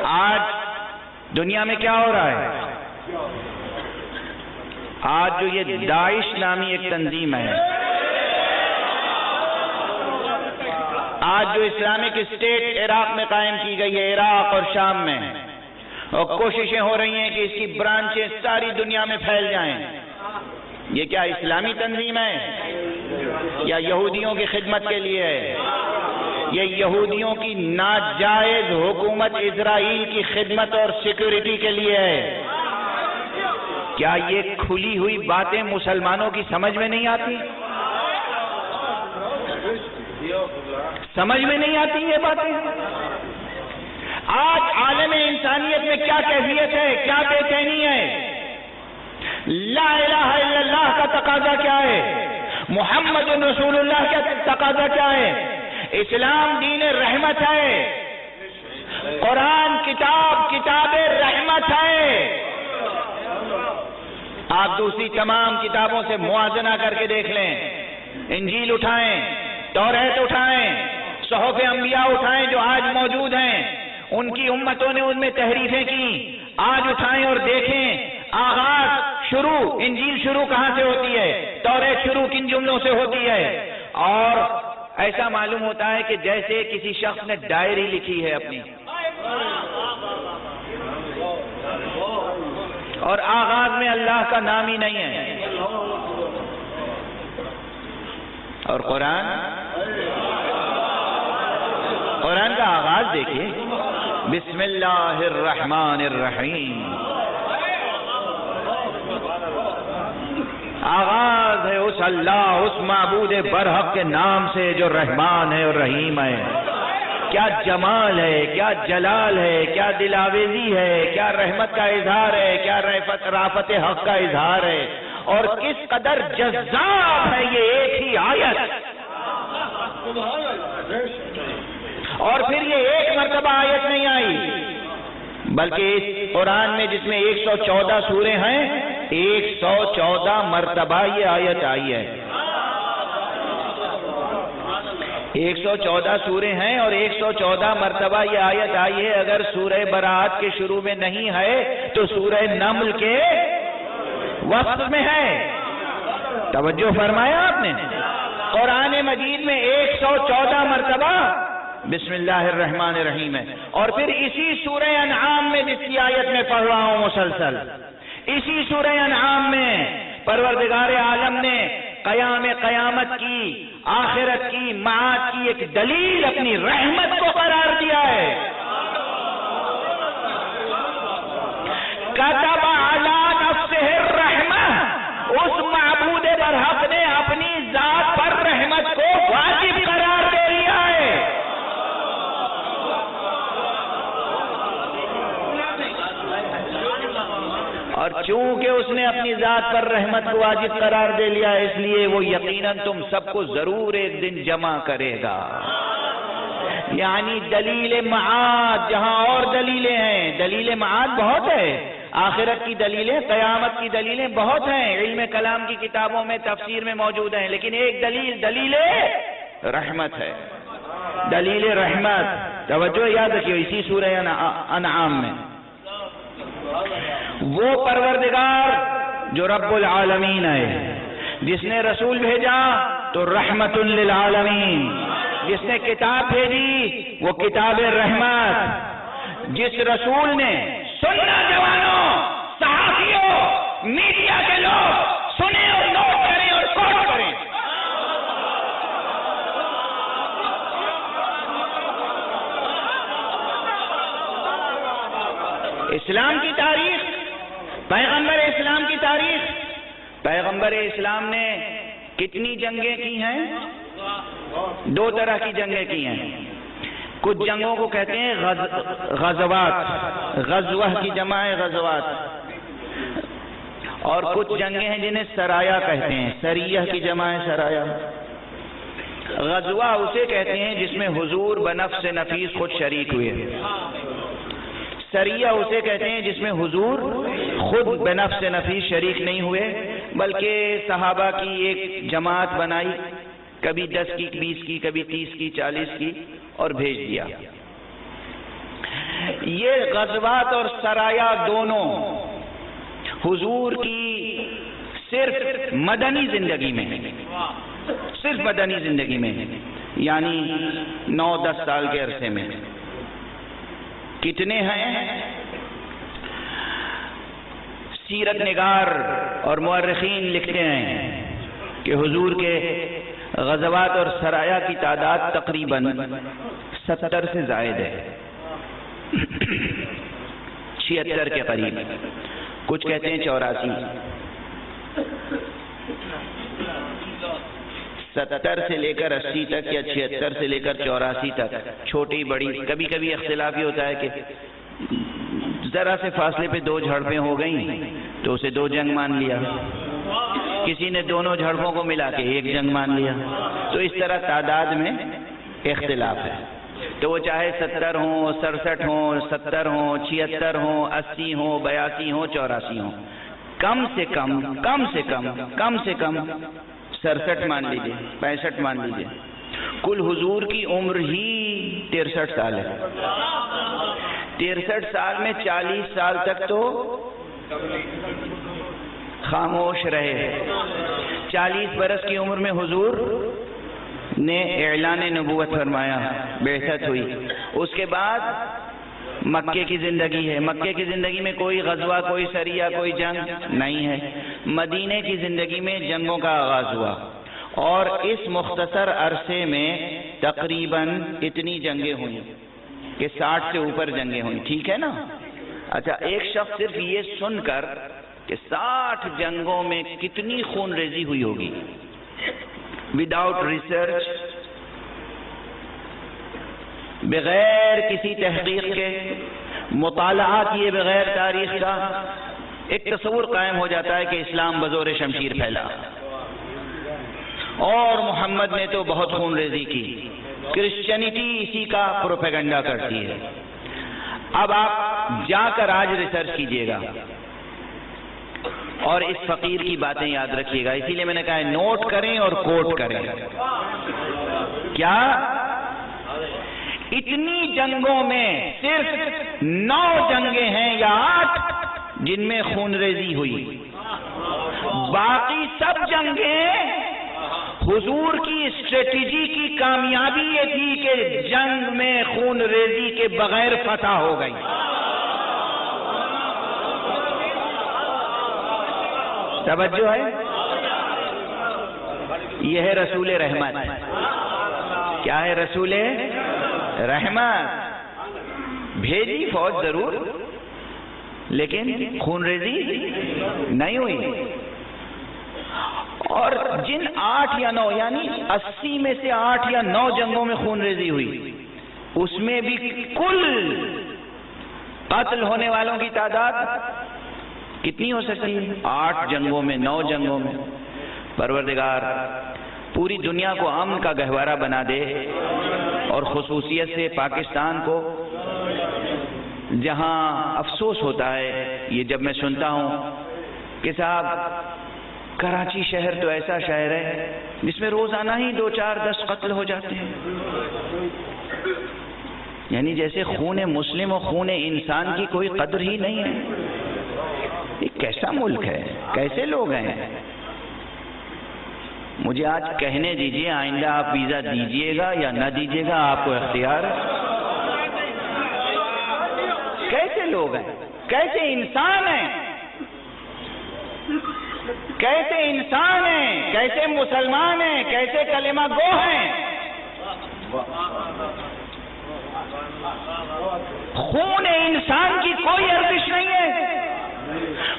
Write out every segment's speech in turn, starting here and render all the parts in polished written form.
آج دنیا میں کیا ہو رہا ہے؟ آج جو یہ داعش نامی ایک تنظیم ہے، آج جو اسلامک اسٹیٹ عراق میں قائم کی گئی ہے، عراق اور شام میں، اور کوششیں ہو رہی ہیں کہ اس کی برانچیں ساری دنیا میں پھیل جائیں، یہ کیا اسلامی تنظیم ہے یا یہودیوں کی خدمت کے لیے ہے؟ یہ یہودیوں کی ناجائز حکومت اسرائیل کی خدمت اور سیکورٹی کے لیے ہے۔ کیا یہ کھلی ہوئی باتیں مسلمانوں کی سمجھ میں نہیں آتی؟ سمجھ میں نہیں آتی یہ باتیں؟ آج عالم انسانیت میں کیا کیفیت ہے، کیا بے چینی ہے؟ لا الہ الا اللہ کا تقاضا کیا ہے؟ محمد رسول اللہ کا تقاضا کیا ہے؟ اسلام دین رحمت ہے، قرآن کتاب رحمت ہے۔ آپ دوسری تمام کتابوں سے موازنہ کر کے دیکھ لیں، انجیل اٹھائیں، توریت اٹھائیں، صحف انبیاء اٹھائیں جو آج موجود ہیں، ان کی امتوں نے ان میں تحریفیں کی، آج اٹھائیں اور دیکھیں آغاز انجیل شروع کہاں سے ہوتی ہے، توریت شروع کن جملوں سے ہوتی ہے، اور ایسا معلوم ہوتا ہے کہ جیسے کسی شخص نے ڈائری لکھی ہے اپنی، اور آغاز میں اللہ کا نام ہی نہیں ہے۔ اور قرآن کا آغاز دیکھیے، بسم اللہ الرحمن الرحیم، آغاز ہے اس اللہ، اس معبود برحق کے نام سے جو رحمان ہے اور رحیم ہے۔ کیا جمال ہے، کیا جلال ہے، کیا دلاویزی ہے، کیا رحمت کا اظہار ہے، کیا رافت حق کا اظہار ہے، اور کس قدر جذاب ہے یہ ایک ہی آیت۔ اور پھر یہ ایک مرتبہ آیت نہیں آئی، بلکہ اس قرآن میں جس میں 114 سورے ہیں، 114 مرتبہ یہ آیت آئی ہے۔ 114 سورے ہیں اور 114 مرتبہ یہ آیت آئی ہے۔ اگر سورہ برات کے شروع میں نہیں ہے تو سورہ نمل کے وسط میں ہے۔ توجہ فرمایا آپ نے؟ قرآن مجید میں 114 مرتبہ بسم اللہ الرحمن الرحیم ہے، اور پھر اسی سورہ انعام میں جس کی آیت میں پڑھ رہا ہوں مسلسل، اسی سورہ انعام میں پروردگار عالم نے قیامت کی، آخرت کی، معاد کی ایک دلیل اپنی رحمت کو قرار دیا ہے۔ کتب علی نفسہ الرحمہ، اس معبود برحق نے اپنی ذات پر رحمت کو واجب قرار دے دیا ہے۔ اور چونکہ اس نے اپنی ذات پر رحمت کو واجب قرار دے لیا، اس لیے وہ یقیناً تم سب کو ضرور ایک دن جمع کرے گا۔ یعنی دلیل معاد، جہاں اور دلیلیں ہیں، دلیل معاد بہت ہے، آخرت کی دلیلیں، قیامت کی دلیلیں بہت ہیں، علم کلام کی کتابوں میں، تفسیر میں موجود ہیں، لیکن ایک دلیل رحمت ہے، دلیل رحمت۔ توجہ یاد رکھیے، اسی سورہ انعام میں وہ پروردگار جو رب العالمین ہے، جس نے رسول بھیجا تو رحمت للعالمین، جس نے کتاب بھیجی وہ کتاب رحمت، جس رسول نے سننا جوانوں، صحافیوں، میڈیا کے لوگ سنیں اور نوٹ کریں اور کوٹ کریں، اسلام کی تاریخ، پیغمبر اسلام کی تاریخ، پیغمبر اسلام نے کتنی جنگیں کی ہیں؟ 2 طرح کی جنگیں کی ہیں۔ کچھ جنگوں کو کہتے ہیں غزوات، غزوہ کی جمع ہے غزوات، اور کچھ جنگیں ہیں جنہیں سرایا کہتے ہیں، سریہ کی جمع ہے سرایا۔ غزوہ اسے کہتے ہیں جس میں حضور بنفس نفیس خود شریک ہوئے، سریہ اسے کہتے ہیں جس میں حضور خود بنفس نفیس شریک نہیں ہوئے، بلکہ صحابہ کی ایک جماعت بنائی، کبھی 10 کی، 20 کی، کبھی 30 کی، 40 کی، اور بھیج دیا۔ یہ غزوات اور سرایا دونوں حضور کی صرف مدنی زندگی میں، صرف مدنی زندگی میں، یعنی 9-10 سال کے عرصے میں کتنے ہیں؟ سیرت نگار اور مورخین لکھتے ہیں کہ حضور کے غزوات اور سرایا کی تعداد تقریباً 70 سے زائد ہے، 76 کے قریب، کچھ کہتے ہیں 84، 70 سے لے کر 80 تک یا 76 سے لے کر 84 تک، چھوٹی بڑی، کبھی کبھی اختلاف یہ ہوتا ہے کہ ذرا سے فاصلے پہ 2 جھڑپیں ہو گئیں تو اسے 2 جنگ مان لیا، کسی نے دونوں جھڑپوں کو ملا کے 1 جنگ مان لیا، تو اس طرح تعداد میں اختلاف ہے۔ تو وہ چاہے 70 ہوں، 67 ہوں، 70 ہوں، 76 ہوں، 80 ہوں، 82 ہوں، 84 ہوں، کم سے کم 67 مان لیجیے، 65 مان لیجیے۔ کل حضور کی عمر ہی 63 سال ہے۔ 63 سال میں 40 سال تک تو خاموش رہے۔ 40 برس کی عمر میں حضور نے اعلان نبوت فرمایا، بعثت ہوئی۔ اس کے بعد مکے کی زندگی ہے، مکے کی زندگی میں کوئی غزوہ، کوئی سریہ، کوئی جنگ نہیں ہے۔ مدینے کی زندگی میں جنگوں کا آغاز ہوا، اور اس مختصر عرصے میں تقریباً اتنی جنگیں ہوئیں کہ 60 سے اوپر جنگیں ہوئیں، ٹھیک ہے نا؟ اچھا، ایک شخص صرف یہ سن کر کہ 60 جنگوں میں کتنی خون ریزی ہوئی ہوگی، وداؤٹ ریسرچ، بغیر کسی تحقیق کے، مطالعہ کیے بغیر تاریخ کا، ایک تصور قائم ہو جاتا ہے کہ اسلام بزور شمشیر پھیلا اور محمد نے تو بہت خون ریزی کی، کرسچینٹی اسی کا پروپیگنڈا کرتی ہے۔ اب آپ جا کر آج ریسرچ کیجئے گا اور اس فقیر کی باتیں یاد رکھیے گا، اسی لیے میں نے کہا ہے نوٹ کریں اور کوٹ کریں۔ کیا اتنی جنگوں میں صرف 9 جنگیں ہیں یا 8 جن میں خون ریزی ہوئی، باقی سب جنگیں حضور کی اسٹریٹجی کی کامیابی یہ تھی کہ جنگ میں خون ریزی کے بغیر فتح ہو گئی۔ توجہ ہے؟ یہ ہے رسول رحمت۔ کیا ہے رسول رحمت؟ بھیجی فوج ضرور، لیکن خون ریزی نہیں ہوئی۔ اور جن 8 یا 9 یعنی 80 میں سے 8 یا 9 جنگوں میں خون ریزی ہوئی، اس میں بھی کل قتل ہونے والوں کی تعداد کتنی ہو سکتی ہے؟ 8 جنگوں میں، 9 جنگوں میں۔ پروردگار پوری دنیا کو امن کا گہوارہ بنا دے، اور خصوصیت سے پاکستان کو، جہاں افسوس ہوتا ہے یہ جب میں سنتا ہوں کہ صاحب کراچی شہر تو ایسا شہر ہے جس میں روزانہ ہی 2, 4, 10 قتل ہو جاتے ہیں، یعنی جیسے خون مسلم و خون انسان کی کوئی قدر ہی نہیں ہے۔ یہ کیسا ملک ہے، کیسے لوگ ہیں؟ مجھے آج کہنے دیجئے، آئندہ آپ ویزا دیجئے گا یا نہ دیجئے گا، آپ کو اختیار ہے۔ کیسے لوگ ہیں، کیسے انسان ہیں، کیسے انسان ہیں، کیسے مسلمان ہیں، کیسے کلمہ گو ہیں۔ خون انسان کی کوئی ارزش نہیں ہے،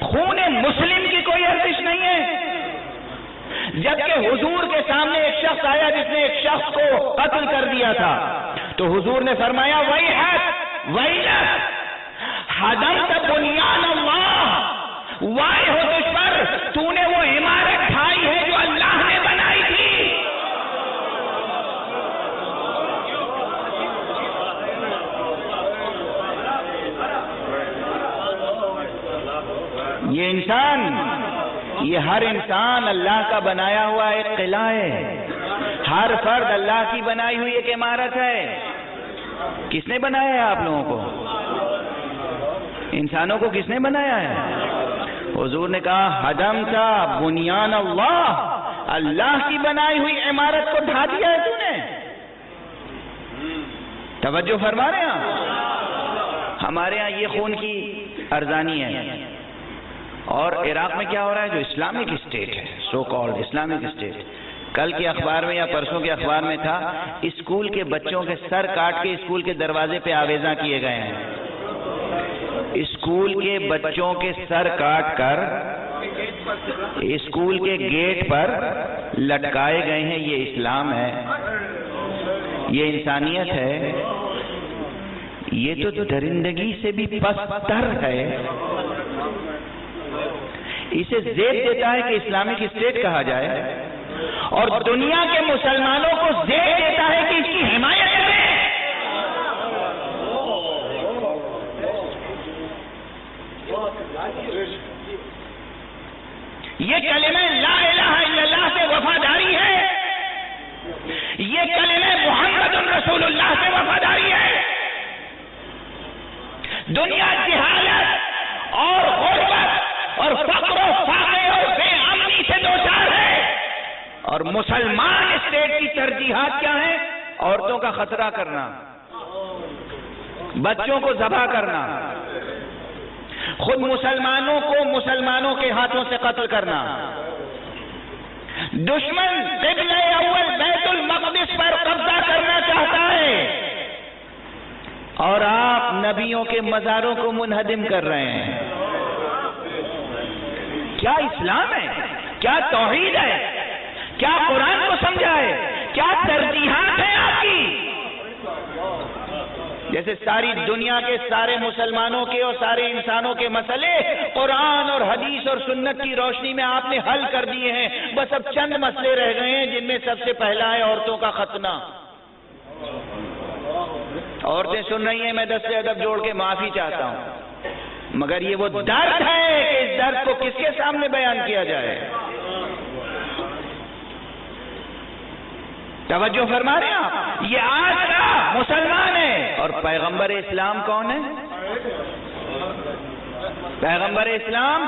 خون مسلم کی کوئی ارزش نہیں ہے۔ جبکہ حضور کے سامنے ایک شخص آیا جس نے ایک شخص کو قتل کر دیا تھا، تو حضور نے فرمایا ویحک ویلک ہدمت بنیان اللہ، وائے ہو تجھ پر، تو نے وہ عمارت ڈھائی ہے جو اللہ نے بنائی تھی۔ یہ انسان، یہ ہر انسان اللہ کا بنایا ہوا ایک قلعہ ہے، ہر فرد اللہ کی بنائی ہوئی ایک عمارت ہے۔ کس نے بنایا ہے آپ لوگوں کو؟ انسانوں کو کس نے بنایا ہے؟ حضور نے کہا ہدمتا بنیان اللہ، اللہ کی بنائی ہوئی عمارت کو ڈھا دیا ہے تو نے۔ توجہ فرما رہے ہیں؟ ہمارے ہاں یہ خون کی ارزانی ہے، اور عراق میں کیا ہو رہا ہے؟ جو اسلامک اسٹیٹ ہے، سو کالڈ اسلامک اسٹیٹ، کل کے اخبار میں یا پرسوں کے اخبار میں تھا، اسکول کے بچوں کے سر کاٹ کے اسکول کے دروازے پہ آویزاں کیے گئے ہیں۔ اسکول کے بچوں کے سر کاٹ کر اسکول کے گیٹ پر لٹکائے گئے ہیں۔ یہ اسلام ہے؟ یہ انسانیت ہے؟ یہ تو درندگی سے بھی پستر ہے۔ اسے زیب دیتا ہے کہ اسلامک اسٹیٹ کہا جائے، اور دنیا کے مسلمانوں کو زیب دیتا ہے کہ اس کی حمایت کریں۔ یہ کلمہ لا الہ الا اللہ سے وفاداری ہے، یہ کلمہ محمد رسول اللہ سے وفاداری ہے۔ دنیا جہالت اور غربت اور فقر و فاقے اور بے امنی سے دوچار ہے، اور مسلمان اسٹیٹ کی ترجیحات کیا ہیں؟ عورتوں کا خطرہ کرنا، بچوں کو ذبح کرنا، خود مسلمانوں کو مسلمانوں کے ہاتھوں سے قتل کرنا۔ دشمن قبلہ اول بیت المقدس پر قبضہ کرنا چاہتا ہے، اور آپ نبیوں کے مزاروں کو منہدم کر رہے ہیں۔ کیا اسلام ہے؟ کیا توحید ہے؟ کیا قرآن کو سمجھا ہے؟ کیا ترجیحات ہیں آپ کی؟ جیسے ساری دنیا کے سارے مسلمانوں کے اور سارے انسانوں کے مسئلے قرآن اور حدیث اور سنت کی روشنی میں آپ نے حل کر دیے ہیں، بس اب چند مسئلے رہ گئے ہیں، جن میں سب سے پہلا ہے عورتوں کا ختنہ۔ عورتیں سن رہی ہیں، میں دست ادب جوڑ کے معافی چاہتا ہوں، مگر یہ وہ درد ہے کہ اس درد کو کس کے سامنے بیان کیا جائے؟ توجہ فرما رہے ہیں آپ؟ یہ آج کا مسلمان ہے، اور پیغمبر اسلام کون ہے؟ پیغمبر اسلام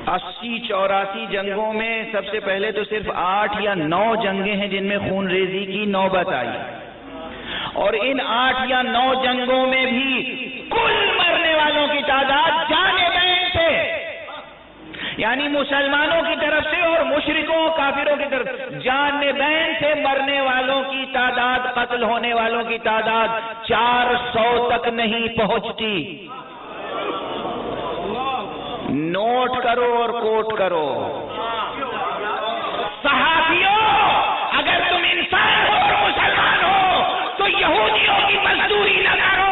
80-84 جنگوں میں سب سے پہلے تو صرف 8 یا 9 جنگیں ہیں جن میں خون ریزی کی نوبت آئی، اور ان 8 یا 9 جنگوں میں بھی کل مرنے والوں کی تعداد جانے بین سے، یعنی مسلمانوں کی طرف سے اور مشرکوں کافروں کی طرف، جان بین سے مرنے والوں کی تعداد، قتل ہونے والوں کی تعداد 400 تک نہیں پہنچتی۔ نوٹ کرو اور کوٹ کرو، صحافیوں، اگر تم انسان ہو اور مسلمان ہو تو یہودیوں کی مزدوری نہ کرو۔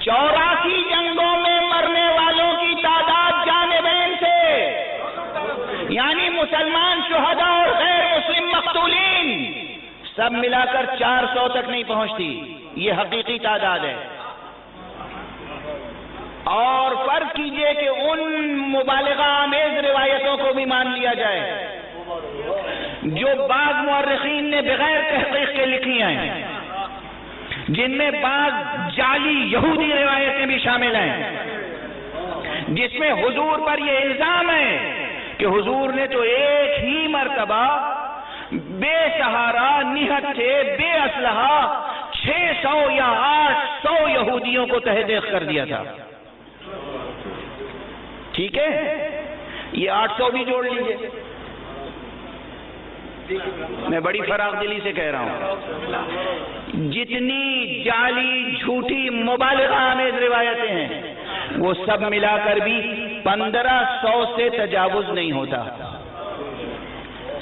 چوراسی جنگوں میں مرنے والوں کی تعداد جانبین سے، یعنی مسلمان شہداء اور غیر مسلم مقتولین سب ملا کر 400 تک نہیں پہنچتی، یہ حقیقی تعداد ہے۔ اور فرض کیجئے کہ ان مبالغہ آمیز روایتوں کو بھی مان لیا جائے جو بعض مورخین نے بغیر تحقیق کے لکھی ہیں، جن میں بعض جعلی یہودی روایتیں بھی شامل ہیں، جس میں حضور پر یہ الزام ہے کہ حضور نے تو ایک ہی مرتبہ بے سہارا نہت تھے، بے اسلحہ 600 یا 800 یہودیوں کو تہ دیخ کر دیا تھا۔ ٹھیک ہے، یہ 800 بھی جوڑ لیجئے، میں بڑی فراغ دلی سے کہہ رہا ہوں، جتنی جعلی جھوٹی مبالغہ آمیز روایتیں ہیں وہ سب ملا کر بھی 1500 سے تجاوز نہیں ہوتا۔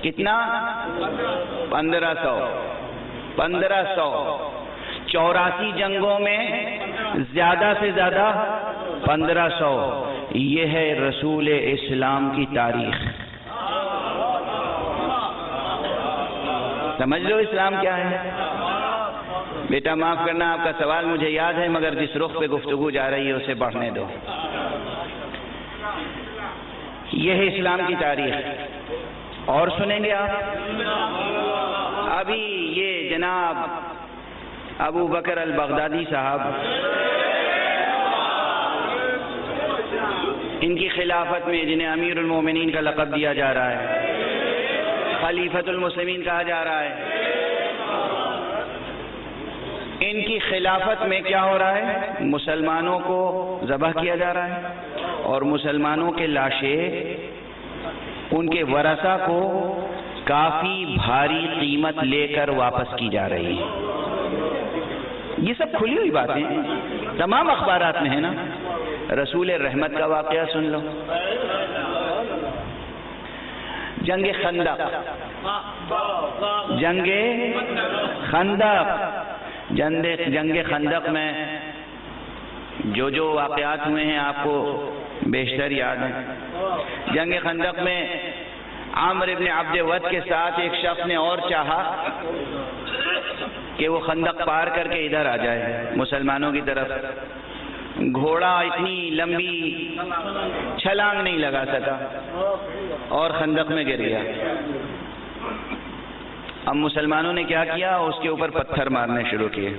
کتنا؟ 1500۔ 84 جنگوں میں زیادہ سے زیادہ 1500۔ یہ ہے رسول اسلام کی تاریخ۔ سمجھ لو اسلام کیا ہے. بیٹا معاف کرنا، آپ کا سوال مجھے یاد ہے، مگر جس رخ پہ گفتگو جا رہی ہے اسے بڑھنے دو. یہ ہے اسلام کی تاریخ. اور سنیں گے آپ؟ ابھی یہ جناب ابو بکر البغدادی صاحب، ان کی خلافت میں جنہیں امیر المومنین کا لقب دیا جا رہا ہے، خلیفۃ المسلمین کہا جا رہا ہے، ان کی خلافت میں کیا ہو رہا ہے؟ مسلمانوں کو ذبح کیا جا رہا ہے اور مسلمانوں کے لاشیں ان کے ورثہ کو کافی بھاری قیمت لے کر واپس کی جا رہی ہے. یہ سب کھلی ہوئی باتیں ہیں، تمام اخبارات میں ہے نا. رسول رحمت کا واقعہ سن لو. جنگ خندق، جنگ خندق میں جو واقعات ہوئے ہیں آپ کو بیشتر یاد ہیں. جنگ خندق میں عامر ابن عبد ود کے ساتھ ایک شخص نے اور چاہا کہ وہ خندق پار کر کے ادھر آ جائے مسلمانوں کی طرف. گھوڑا اتنی لمبی چھلانگ نہیں لگا سکا اور خندق میں گر گیا. اب مسلمانوں نے کیا کیا؟ اس کے اوپر پتھر مارنے شروع کیے.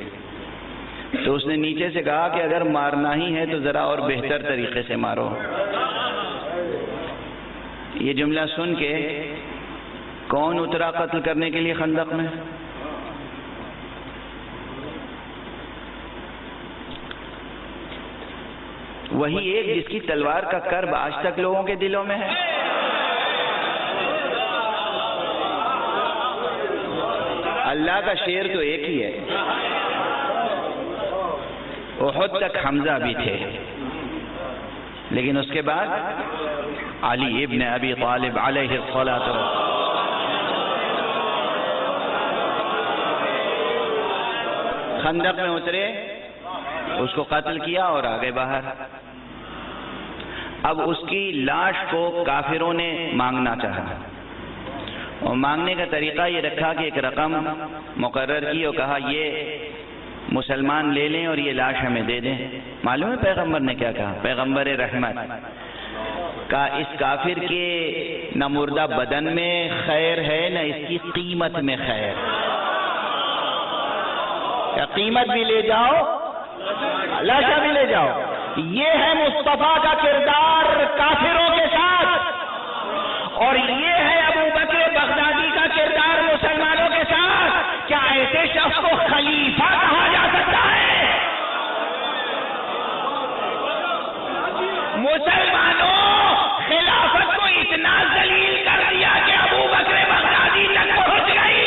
تو اس نے نیچے سے کہا کہ اگر مارنا ہی ہے تو ذرا اور بہتر طریقے سے مارو. یہ جملہ سن کے کون اترا قتل کرنے کے لیے خندق میں؟ وہی ایک جس کی تلوار کا کرب آج تک لوگوں کے دلوں میں ہے. اللہ کا شیر تو ایک ہی ہے. احد تک حمزہ بھی تھے، لیکن اس کے بعد علی ابن ابی طالب علیہ الصلاۃ خندق میں اترے، اس کو قتل کیا اور آگے باہر. اب اس کی لاش کو کافروں نے مانگنا چاہا اور مانگنے کا طریقہ یہ رکھا کہ ایک رقم مقرر کی اور کہا یہ مسلمان لے لیں اور یہ لاش ہمیں دے دیں. معلوم ہے پیغمبر نے کیا کہا؟ پیغمبر رحمت کا اس کافر کے نہ مردہ بدن میں خیر ہے نہ اس کی قیمت میں خیر. یا قیمت بھی لے جاؤ لاشا بھی لے جاؤ. یہ ہے مصطفیٰ کا کردار کافروں کے ساتھ، اور یہ ہے ابو بکر بغدادی کا کردار مسلمانوں کے ساتھ. کیا ایسے شخص کو خلیفہ کہا جا سکتا ہے؟ مسلمانوں خلافت کو اتنا ذلیل کر دیا کہ ابو بکر بغدادی تک پہنچ گئی.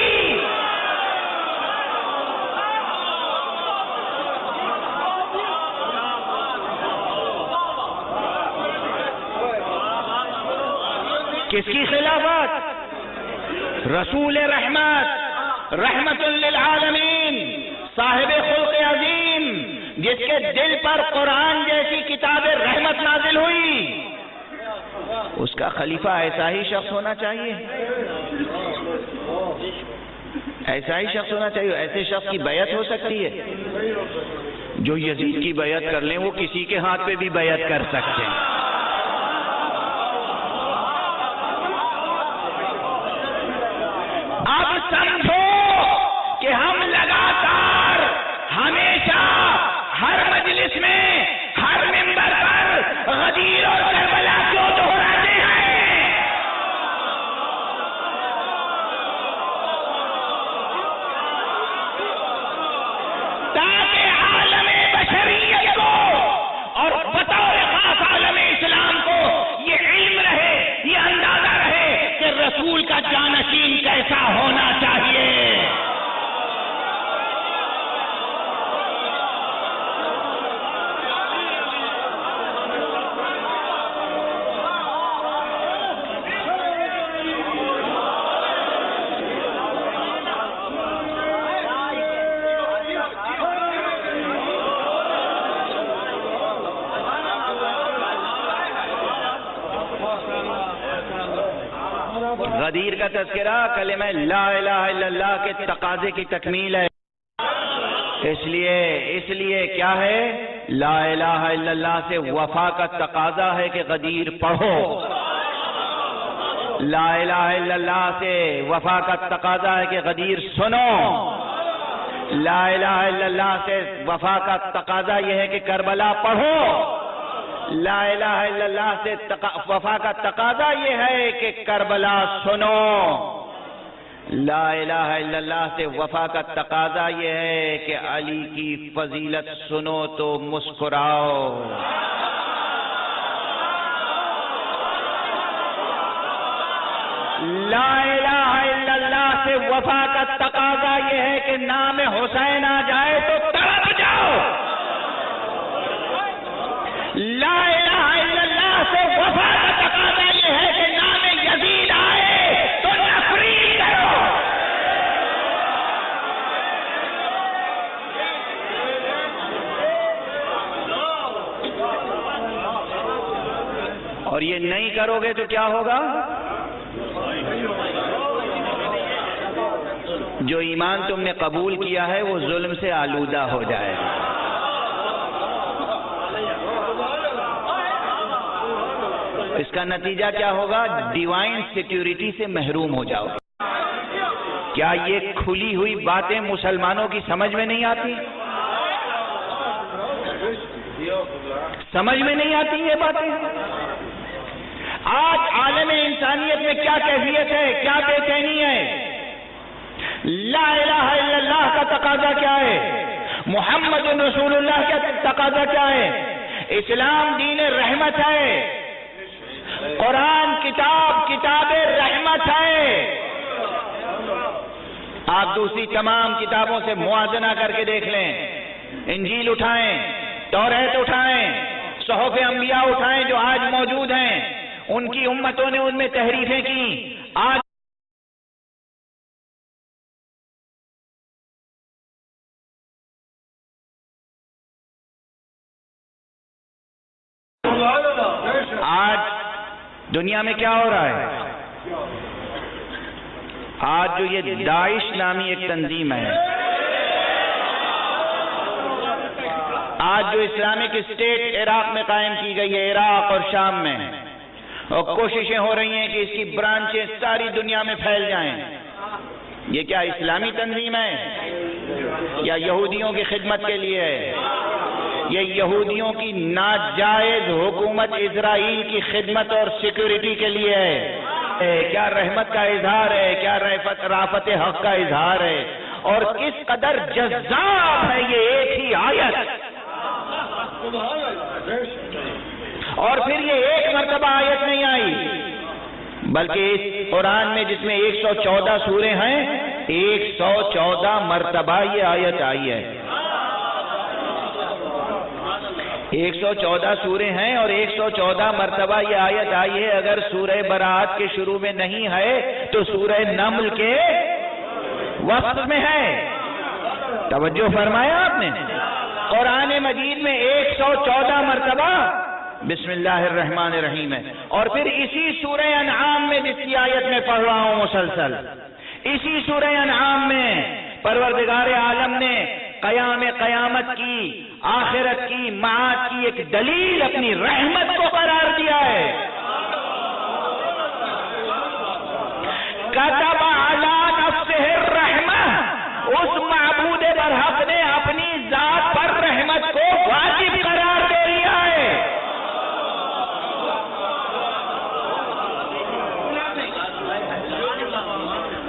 کس کی خلافت؟ رسول رحمت، رحمت للعالمین، صاحب خلق عظیم، جس کے دل پر قرآن جیسی کتاب رحمت نازل ہوئی. اس کا خلیفہ ایسا ہی شخص ہونا چاہیے، ایسا ہی شخص ہونا چاہیے. ایسے شخص کی بیعت ہو سکتی ہے؟ جو یزید کی بیعت کر لیں وہ کسی کے ہاتھ پہ بھی بیعت کر سکتے ہیں. اب سمجھو کہ ہم لگاتار ہمیشہ ہر مجلس میں ہر ممبر پر غدیر اور کربلا کیوں دہراتے ہیں؟ تاکہ عالم بشریت کو اور بطور خاص عالم اسلام کو یہ علم رہے، یہ اندازہ رہے کہ رسول کا جانشین کیسا ہونا چاہیے. غدیر کا تذکرہ کلمہ لا الہ الا اللہ کے تقاضے کی تکمیل ہے. اس لیے کیا ہے؟ لا الہ الا اللہ سے وفا کا تقاضا ہے کہ غدیر پڑھو. لا الہ الا اللہ سے وفا کا تقاضا ہے کہ غدیر سنو. لا الہ الا اللہ سے وفا کا تقاضا یہ ہے کہ کربلا پڑھو. لا الہ الا اللہ سے وفا کا تقاضا یہ ہے کہ کربلا سنو. لا الہ الا اللہ سے وفا کا تقاضا یہ ہے کہ علی کی فضیلت سنو تو مسکراؤ. لا الہ الا اللہ سے وفا کا تقاضا یہ ہے کہ نام حسین آ جائے تو تڑپ جاؤ. لا الہ الا اللہ سے وفا کا تقاضا یہ ہے کہ نام یزید آئے تو نفرین کرو. اور یہ نہیں کرو گے تو کیا ہوگا؟ جو ایمان تم نے قبول کیا ہے وہ ظلم سے آلودہ ہو جائے گا. اس کا نتیجہ کیا ہوگا؟ ڈیوائن سیکیورٹی سے محروم ہو جاؤ. کیا یہ کھلی ہوئی باتیں مسلمانوں کی سمجھ میں نہیں آتی؟ سمجھ میں نہیں آتی یہ باتیں؟ آج عالم انسانیت میں کیا کیفیت ہے، کیا بے چینی ہے؟ لا الہ الا اللہ کا تقاضا کیا ہے؟ محمد رسول اللہ کا تقاضا کیا ہے؟ اسلام دین رحمت ہے. قرآن کتاب رحمت ہے. آپ دوسری تمام کتابوں سے موازنہ کر کے دیکھ لیں. انجیل اٹھائیں، توریت اٹھائیں، صحف انبیاء اٹھائیں جو آج موجود ہیں. ان کی امتوں نے ان میں تحریفیں کی. آج دنیا میں کیا ہو رہا ہے؟ آج جو یہ داعش نامی ایک تنظیم ہے، آج جو اسلامک اسٹیٹ عراق میں قائم کی گئی ہے، عراق اور شام میں، اور کوششیں ہو رہی ہیں کہ اس کی برانچیں ساری دنیا میں پھیل جائیں. یہ کیا اسلامی تنظیم ہے یا یہودیوں کی خدمت کے لیے ہے؟ یہ یہودیوں کی ناجائز حکومت اسرائیل کی خدمت اور سیکیورٹی کے لیے ہے. کیا رحمت کا اظہار ہے، کیا رافت حق کا اظہار ہے، اور کس قدر جذاب ہے یہ ایک ہی آیت. اور پھر یہ ایک مرتبہ آیت نہیں آئی، بلکہ اس قرآن میں جس میں 114 سورے ہیں، 114 مرتبہ یہ آیت آئی ہے. 114 سورے ہیں اور 114 مرتبہ یہ آیت آئی ہے. اگر سورہ برات کے شروع میں نہیں ہے تو سورہ نمل کے وقت میں ہے. توجہ فرمایا آپ نے؟ قرآن مجید میں 114 مرتبہ بسم اللہ الرحمن الرحیم ہے. اور پھر اسی سورہ انعام میں جس کی آیت میں پڑھ رہا ہوں مسلسل، اسی سورہ انعام میں پروردگار عالم نے قیامت کی، آخرت کی، معاد کی ایک دلیل اپنی رحمت کو قرار دیا ہے. کتب علی نفسہ الرحمہ، اس معبود برحق نے اپنی ذات پر رحمت کو واجب قرار دے دیا ہے.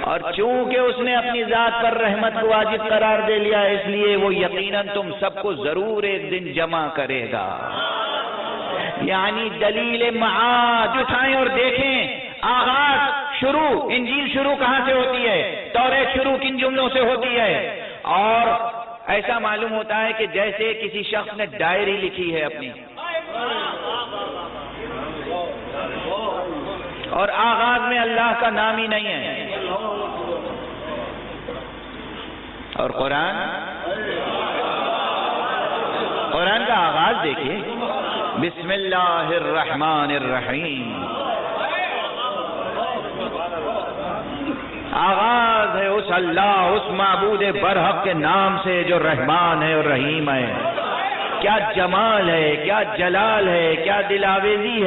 اور چونکہ اس نے اپنی ذات پر رحمت کو واجب قرار دے لیا، اس لیے وہ یقیناً تم سب کو ضرور ایک دن جمع کرے گا. یعنی دلیل معاد اٹھائیں اور دیکھیں. آغاز شروع، انجیل شروع کہاں سے ہوتی ہے، توریت شروع کن جملوں سے ہوتی ہے. اور ایسا معلوم ہوتا ہے کہ جیسے کسی شخص نے ڈائری لکھی ہے اپنی، اور آغاز میں اللہ کا نام ہی نہیں ہے. اور قرآن کا آغاز دیکھیے، بسم اللہ الرحمن الرحیم. آغاز ہے اس اللہ، اس معبود برحق کے نام سے جو رحمان ہے اور رحیم ہے۔ کیا جمال ہے، کیا جلال ہے، کیا دلاویزی ہے۔